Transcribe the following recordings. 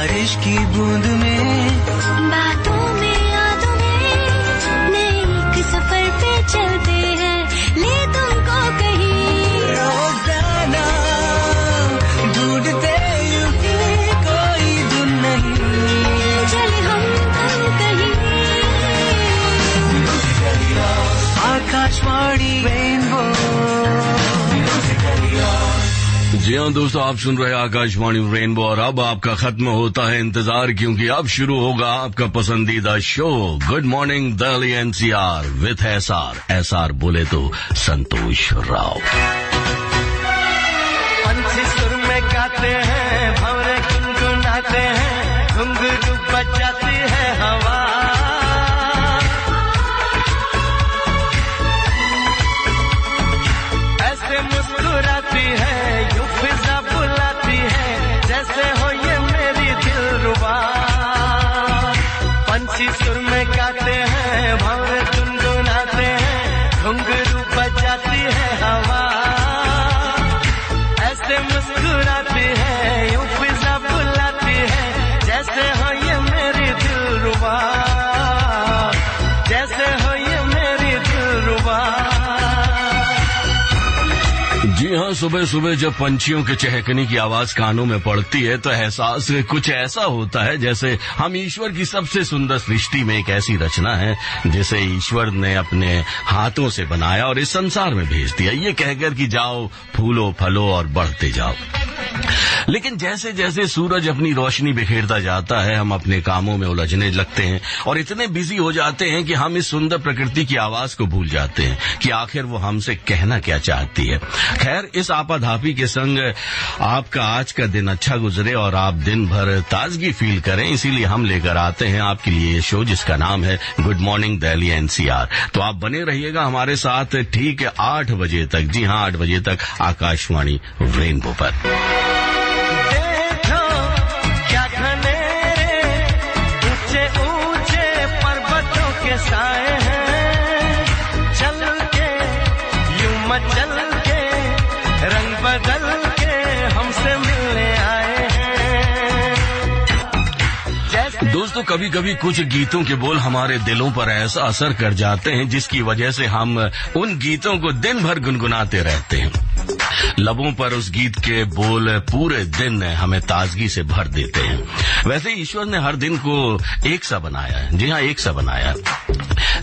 बारिश की बूंद में, बातों में यादों में, नए एक सफर पे चलते हैं, ले तुमको कहीं। रोजाना ढूंढते यूं ही कोई धुन नहीं, चले हम कहीं। आकाशवाणी रेनबो। जी हाँ दोस्तों, आप सुन रहे हैं आकाशवाणी रेनबो और अब आपका खत्म होता है इंतजार, क्योंकि अब शुरू होगा आपका पसंदीदा show good morning Delhi NCR with SR बोले तो संतोष राव। पंछी सुर में गाते हैं, भंवरे गुनगुनाते हैं, घुंघरू बजाती है हवा। ऐसे मुस्कुराती है, यूं फिजा बुलाती है, जैसे हो ये मेरी दिलरुबा। पंछी सुर में गाते हैं, भंवरे गुनगुनाते हैं, घुंघरू बजाती है हवा। ऐसे मुस्कुराती है, यूं फिजा बुलाती है, जैसे हो ये मेरी दिलरुबा, जैसे हो ये मेरी दिलरुबा। जी हाँ, सुबह सुबह जब पंछियों के चहकने की आवाज कानों में पड़ती है तो एहसास कुछ ऐसा होता है जैसे हम ईश्वर की सबसे सुंदर सृष्टि में एक ऐसी रचना है जिसे ईश्वर ने अपने हाथों से बनाया और इस संसार में भेज दिया, ये कहकर कि जाओ फूलो फलो और बढ़ते जाओ। लेकिन जैसे जैसे सूरज अपनी रोशनी बिखेरता जाता है, हम अपने कामों में उलझने लगते हैं और इतने बिजी हो जाते हैं कि हम इस सुंदर प्रकृति की आवाज को भूल जाते हैं कि आखिर वो हमसे कहना क्या चाहती है। खैर, इस आपाधापी के संग आपका आज का दिन अच्छा गुजरे और आप दिन भर ताजगी फील करें, इसीलिए हम लेकर आते हैं आपके लिए ये शो जिसका नाम है गुड मॉर्निंग दिल्ली एनसीआर। तो आप बने रहिएगा हमारे साथ ठीक 8 बजे तक। जी हाँ, 8 बजे तक आकाशवाणी रेनबो पर। साए हैं चल के, यूं मचल के, रंग बदल के हमसे मिलने आए हैं। दोस्तों, कभी कभी कुछ गीतों के बोल हमारे दिलों पर ऐसा असर कर जाते हैं जिसकी वजह से हम उन गीतों को दिन भर गुनगुनाते रहते हैं। लबों पर उस गीत के बोल पूरे दिन हमें ताजगी से भर देते हैं। वैसे ईश्वर ने हर दिन को एक सा बनाया है, जी हाँ, एक सा बनाया,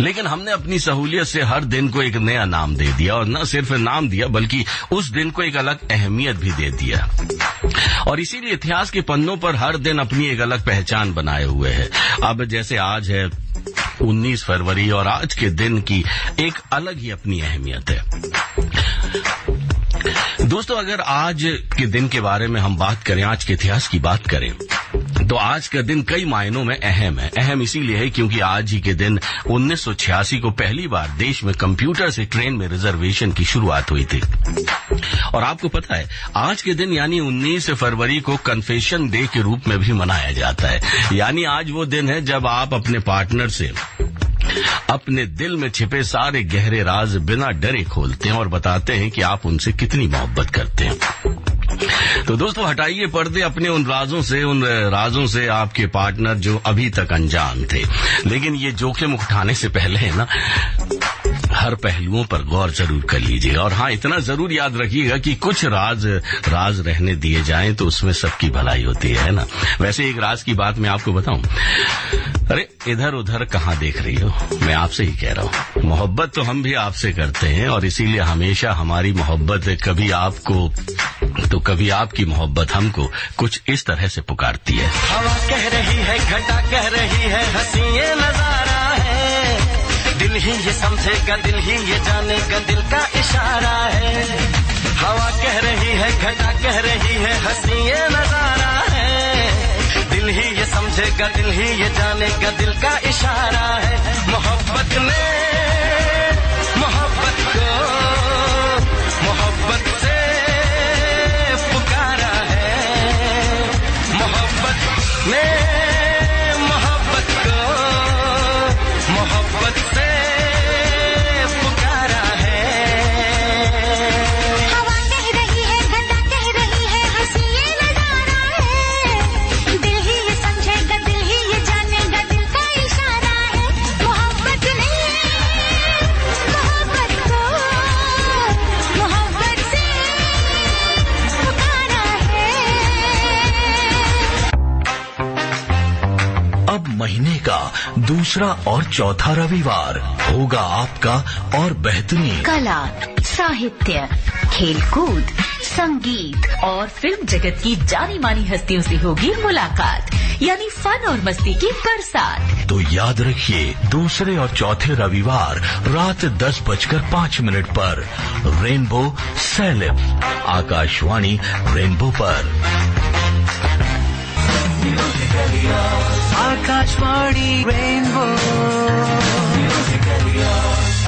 लेकिन हमने अपनी सहूलियत से हर दिन को एक नया नाम दे दिया और न सिर्फ नाम दिया बल्कि उस दिन को एक अलग अहमियत भी दे दिया। और इसीलिए इतिहास के पन्नों पर हर दिन अपनी एक अलग पहचान बनाए हुए है। अब जैसे आज है 19 फरवरी और आज के दिन की एक अलग ही अपनी अहमियत है। दोस्तों, अगर आज के दिन के बारे में हम बात करें, आज के इतिहास की बात करें, तो आज का दिन कई मायनों में अहम है। अहम इसीलिए है क्योंकि आज ही के दिन 1986 को पहली बार देश में कंप्यूटर से ट्रेन में रिजर्वेशन की शुरुआत हुई थी। और आपको पता है, आज के दिन यानी 19 फरवरी को कन्फेशन डे के रूप में भी मनाया जाता है। यानी आज वो दिन है जब आप अपने पार्टनर से अपने दिल में छिपे सारे गहरे राज बिना डरे खोलते हैं और बताते हैं कि आप उनसे कितनी मोहब्बत करते हैं। तो दोस्तों, हटाइए पर्दे अपने उन राजों से आपके पार्टनर जो अभी तक अनजान थे। लेकिन ये जोखिम उठाने से पहले है ना, हर पहलुओं पर गौर जरूर कर लीजिएगा। और हाँ, इतना जरूर याद रखिएगा कि कुछ राज रहने दिए जाएं तो उसमें सबकी भलाई होती है ना। वैसे एक राज की बात मैं आपको बताऊं, अरे इधर उधर कहाँ देख रही हो, मैं आपसे ही कह रहा हूँ। मोहब्बत तो हम भी आपसे करते हैं और इसीलिए हमेशा हमारी मोहब्बत कभी आपको तो कभी आपकी मोहब्बत हमको कुछ इस तरह से पुकारती है। हवा कह रही है, घटा कह रही है, हंसी ये नजारा है, दिल ही ये समझेगा, दिल ही ये जानेगा, दिल का इशारा है। हवा कह रही है, घटा कह रही है, हंसी ये नजारा है, दिल ही ये समझेगा, दिल ही ये जानेगा, दिल का इशारा है। मोहब्बत ने मोहब्बत को मोहब्बत से पुकारा है, मोहब्बत ने मोहब्बत को मोहब्बत से पुकारा है। हवा कह रही है, घटा कह रही है, हंसी ये नजारा है, दिल ही ये का दूसरा और चौथा रविवार होगा आपका और बेहतरीन कला, साहित्य, खेलकूद, संगीत और फिल्म जगत की जानी मानी हस्तियों से होगी मुलाकात, यानी फन और मस्ती की बरसात। तो याद रखिए, दूसरे और चौथे रविवार रात 10:05 पर रेनबो सैलेब, आकाशवाणी रेनबो पर। आकाशवाणी रेनबो।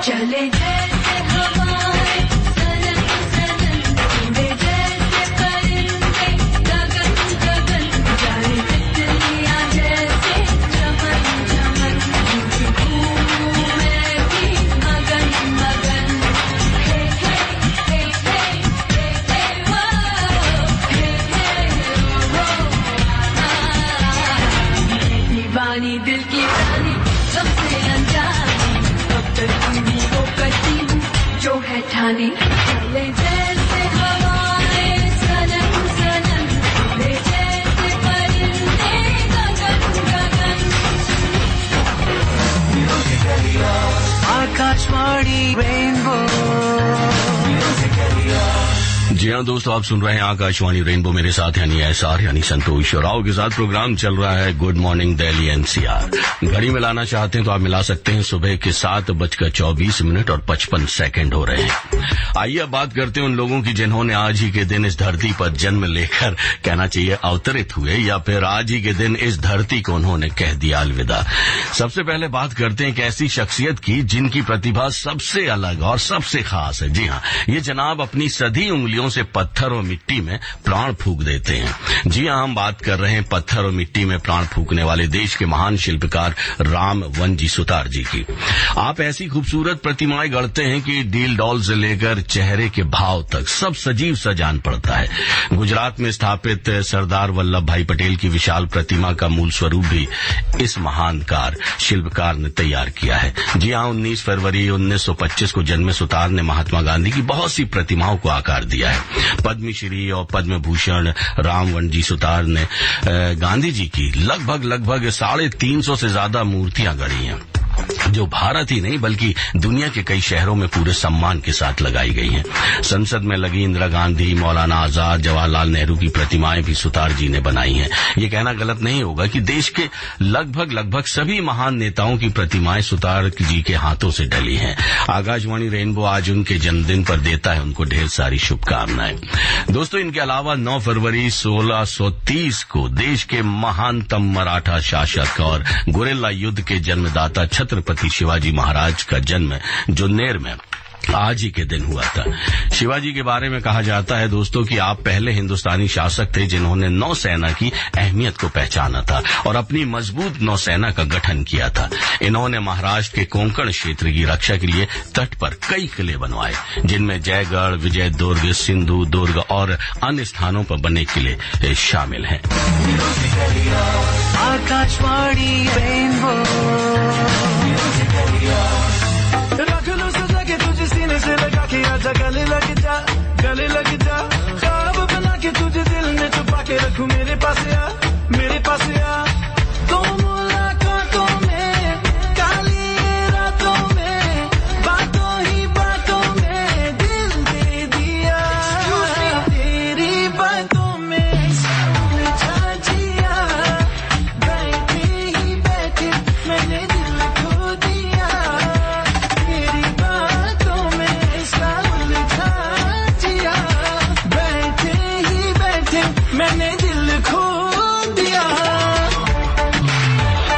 चले जैसे हवाएं सनन सनन, उड़े जैसे परिंदे गगन गगन, जाए तितलियां जैसे चमन चमन, झूम मैं भी मगन मगन। हे हे हे हे हे हे वो, हे हे वो, दीवानी दिल की रानी सबसे अनजानी, अब तक वो करती हूँ जो है ठानी। चले जैसे हवाएं सनन सनन, उड़े जैसे परिंदे गगन गगन। आकाशवाणी रेनबो। जी हाँ दोस्तों, आप सुन रहे हैं आकाशवाणी रेनबो, मेरे साथ यानी एसआर यानी संतोष राव के साथ प्रोग्राम चल रहा है गुड मॉर्निंग दिल्ली एनसीआर। घड़ी में लाना चाहते हैं तो आप मिला सकते हैं। सुबह के 7:24 और 55 सेकंड हो रहे हैं। आइए अब बात करते हैं उन लोगों की जिन्होंने आज ही के दिन इस धरती पर जन्म लेकर, कहना चाहिए अवतरित हुए, या फिर आज ही के दिन इस धरती को उन्होंने कह दिया अलविदा। सबसे पहले बात करते हैं एक ऐसी शख्सियत की जिनकी प्रतिभा सबसे अलग और सबसे खास है। जी हाँ, ये जनाब अपनी सधी उंगलियों से पत्थर और मिट्टी में प्राण फूंक देते हैं। जी हाँ, हम बात कर रहे हैं पत्थर और मिट्टी में प्राण फूंकने वाले देश के महान शिल्पकार राम वनजी सुतार जी की। आप ऐसी खूबसूरत प्रतिमाएं गढ़ते हैं कि डील डॉल से लेकर चेहरे के भाव तक सब सजीव सा जान पड़ता है। गुजरात में स्थापित सरदार वल्लभ भाई पटेल की विशाल प्रतिमा का मूल स्वरूप भी इस महान शिल्पकार ने तैयार किया है। जी हाँ, 19 फरवरी 1925 को जन्मे सुतार ने महात्मा गांधी की बहुत सी प्रतिमाओं को आकार दिया है। पद्मश्री और पद्म भूषण राम वनजी सुतार ने गांधी जी की लगभग 350 से ज्यादा मूर्तियां गढ़ी हैं, जो भारत ही नहीं बल्कि दुनिया के कई शहरों में पूरे सम्मान के साथ लगाई गई हैं। संसद में लगी इंदिरा गांधी, मौलाना आजाद, जवाहरलाल नेहरू की प्रतिमाएं भी सुतार जी ने बनाई हैं। ये कहना गलत नहीं होगा कि देश के लगभग सभी महान नेताओं की प्रतिमाएं सुतार जी के हाथों से ढली हैं। आकाशवाणी रेनबो आज उनके जन्मदिन पर देता है उनको ढेर सारी शुभकामनाएं। दोस्तों, इनके अलावा 9 फरवरी 1630 को देश के महानतम मराठा शासक और गुरिल्ला युद्ध के जन्मदाता छत्रपति शिवाजी महाराज का जन्म जुन्नेर में आज ही के दिन हुआ था। शिवाजी के बारे में कहा जाता है दोस्तों कि आप पहले हिंदुस्तानी शासक थे जिन्होंने नौसेना की अहमियत को पहचाना था और अपनी मजबूत नौसेना का गठन किया था। इन्होंने महाराष्ट्र के कोंकण क्षेत्र की रक्षा के लिए तट पर कई किले बनवाए, जिनमें जयगढ़, विजय दुर्ग, सिंधु दुर्ग और अन्य स्थानों पर बने किले शामिल हैं। आकाशवाणी रेनबो। तुझे सीने से लगा के आजा, गले लग जा, गले लग जा, ख्वाब बना के तुझे दिल में छुपा के रखूं, मेरे पास आ, मेरे पास आ। तो मुलाकातों में, काली रातों में, बातों ही बातों में दिल दे दिया, तेरी बातों में उलझा जिया, बैठे ही बैठे मैंने दिल खो दिया, तेरी बातों में बैठे ही बैठे मैंने दिल खो दिया।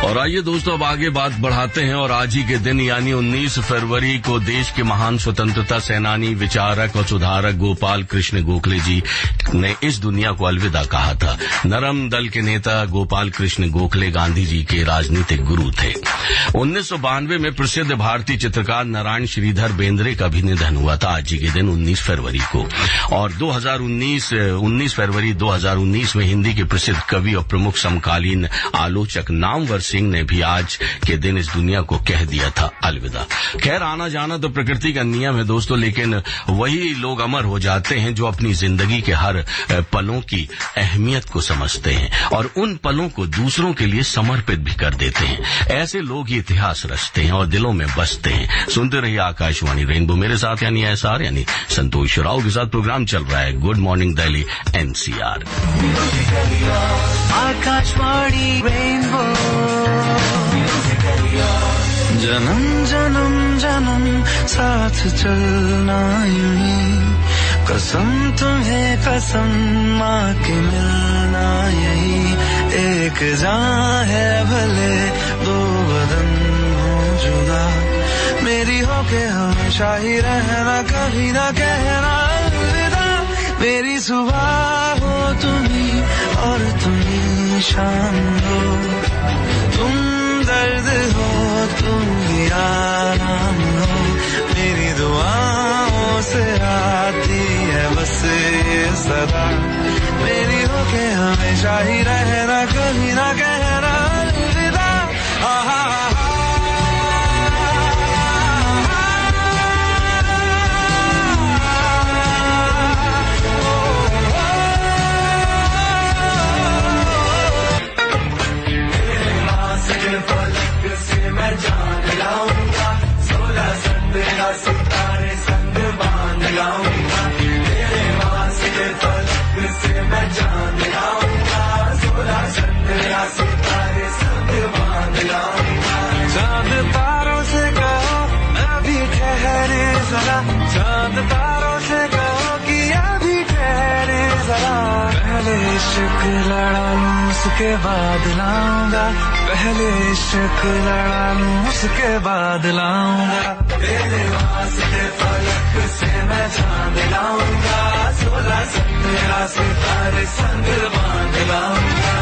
और आइए दोस्तों अब आगे बात बढ़ाते हैं और आज ही के दिन यानी 19 फरवरी को देश के महान स्वतंत्रता सेनानी, विचारक और सुधारक गोपाल कृष्ण गोखले जी ने इस दुनिया को अलविदा कहा था। नरम दल के नेता गोपाल कृष्ण गोखले गांधी जी के राजनीतिक गुरु थे। 1992 में प्रसिद्ध भारतीय चित्रकार नारायण श्रीधर बेंद्रे का भी निधन हुआ था आज ही के दिन 19 फरवरी को। और 19 फरवरी 2019 में हिंदी के प्रसिद्ध कवि और प्रमुख समकालीन आलोचक नामवर सिंह सिंह ने भी आज के दिन इस दुनिया को कह दिया था अलविदा। खैर, आना जाना तो प्रकृति का नियम है दोस्तों, लेकिन वही लोग अमर हो जाते हैं जो अपनी जिंदगी के हर पलों की अहमियत को समझते हैं और उन पलों को दूसरों के लिए समर्पित भी कर देते हैं। ऐसे लोग ही इतिहास रचते हैं और दिलों में बसते हैं। सुनते रहिए आकाशवाणी रेनबो, मेरे साथ यानी एसआर यानी संतोष राव के साथ प्रोग्राम चल रहा है good morning Delhi NCR. Akashvani rainbow, जन्म जन्म जन्म साथ चलना यूं, कसम तुम्हें कसम माँ के मिलना यही, एक जान है भले दो बदन हो जुदा, मेरी होके हमेशा ही रहना, कभी ना कहना अलविदा, मेरी सुबह हो तुम्ही और तुम्ही शाम हो, तुम दर्द हो तुम ही आराम हो, मेरी दुआओं से आती है बस ये सदा, मेरी होके हमेशा ही रहना, कभी ना कहना अलविदा। मैं जान लाऊंगा, 16 संदेहा सितारे संग बांध लाऊंगा, तेरे वास्ते फलक से मैं जान लाऊंगा, 16 संदेहा सितारे संग बांध लाऊंगा। चांद तारों से कहो अभी ठहरे जरा, चांद तारों से कहो कि अभी ठहरे जरा, पहले इश्क लड़ा लूं उसके बाद लाऊंगा, पहले इश्क लड़ा लूं उसके बाद लाऊंगा, तेरे वास्ते फलक से मैं चांद लाऊंगा, 16 संदेहा सितारे संग बांध लाऊंगा।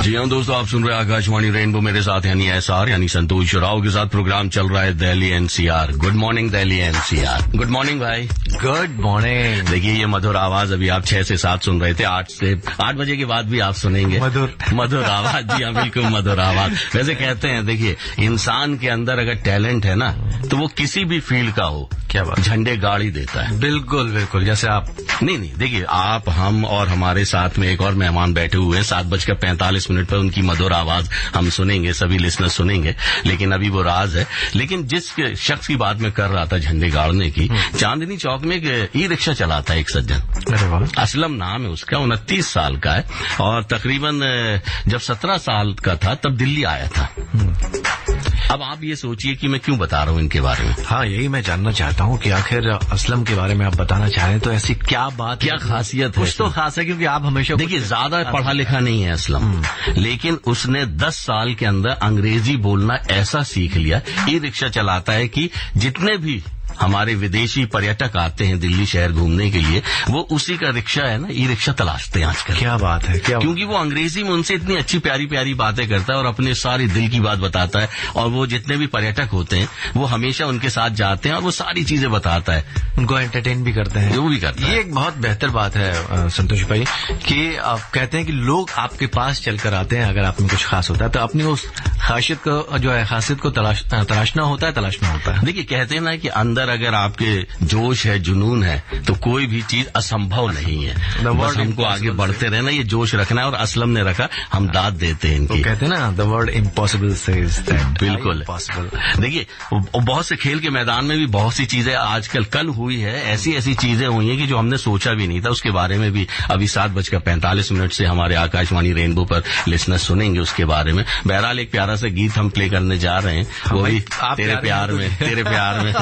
जी हाँ दोस्तों, आप सुन रहे हैं आकाशवाणी रेनबो, मेरे साथ यानी एसआर यानी संतोष राव के साथ प्रोग्राम चल रहा है Delhi NCR. Good morning Delhi NCR. Good morning भाई। Good morning. देखिए, ये मधुर आवाज अभी आप 6 से 7 सुन रहे थे, 8 बजे के बाद भी आप सुनेंगे मधुर आवाज। जी हाँ, बिल्कुल मधुर आवाज। वैसे कहते हैं, देखिए, इंसान के अंदर अगर टैलेंट है ना, तो वो किसी भी फील्ड का हो, क्या बात, झंडे गाड़ी देता है। बिल्कुल बिल्कुल, जैसे आप नहीं, देखिए, आप, हम और हमारे साथ में एक और मेहमान बैठे हुए हैं। 7:45 पर उनकी मधुर आवाज हम सुनेंगे, सभी लिसनर सुनेंगे, लेकिन अभी वो राज है। लेकिन जिस शख्स की बात मैं कर रहा था झंडे गाड़ने की, चांदनी चौक में एक ई रिक्शा चलाता है एक सज्जन, असलम नाम है उसका, 29 साल का है, और तकरीबन जब 17 साल का था तब दिल्ली आया था। अब आप ये सोचिए कि मैं क्यों बता रहा हूँ इनके बारे में। हाँ, यही मैं जानना चाहता हूँ कि आखिर असलम के बारे में आप बताना चाह रहे हैं तो ऐसी क्या बात, क्या खासियत है? कुछ तो खास है, क्योंकि आप हमेशा, देखिए, ज्यादा पढ़ा लिखा नहीं है असलम, लेकिन उसने 10 साल के अंदर अंग्रेजी बोलना ऐसा सीख लिया, ई रिक्शा चलाता है कि जितने भी हमारे विदेशी पर्यटक आते हैं दिल्ली शहर घूमने के लिए, वो उसी का रिक्शा है ना, ई रिक्शा तलाशते हैं आजकल। क्या बात है, क्या, क्योंकि वो अंग्रेजी में उनसे इतनी अच्छी प्यारी प्यारी बातें करता है और अपने सारी दिल की बात बताता है, और वो जितने भी पर्यटक होते हैं वो हमेशा उनके साथ जाते हैं और वो सारी चीजें बताता है, उनको एंटरटेन भी करते हैं, वो भी करता है। ये एक बहुत बेहतर बात है संतोष भाई, कि आप कहते हैं कि लोग आपके पास चलकर आते हैं अगर आप में कुछ खास होता है, तो अपनी उस खासियत को, जो है खासियत को तलाशना होता है। देखिए, कहते हैं ना कि अंदर अगर आपके जोश है, जुनून है, तो कोई भी चीज असंभव नहीं है, बस हमको आगे बढ़ते रहना, ये जोश रखना है, और असलम ने रखा, हम दाद देते हैं इनकी। कहते हैं ना, the word impossible says that. बिल्कुल पॉसिबल। देखिए, बहुत से खेल के मैदान में भी बहुत सी चीजें आजकल, कल हुई है, ऐसी चीजें हुई हैं कि जो हमने सोचा भी नहीं था, उसके बारे में भी अभी 7:45 से हमारे आकाशवाणी रेनबो पर लिसनर सुनेंगे उसके बारे में। बहरहाल एक प्यारा सा गीत हम प्ले करने जा रहे हैं, वो भी तेरे प्यार में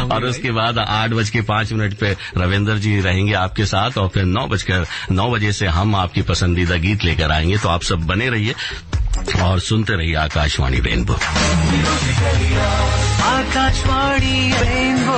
और उसके बाद 8:05 पे रविंदर जी रहेंगे आपके साथ, और फिर 9 बजे से हम आपकी पसंदीदा गीत लेकर आएंगे। तो आप सब बने रहिए और सुनते रहिए आकाशवाणी रेनबो। आकाशवाणी रेनबो।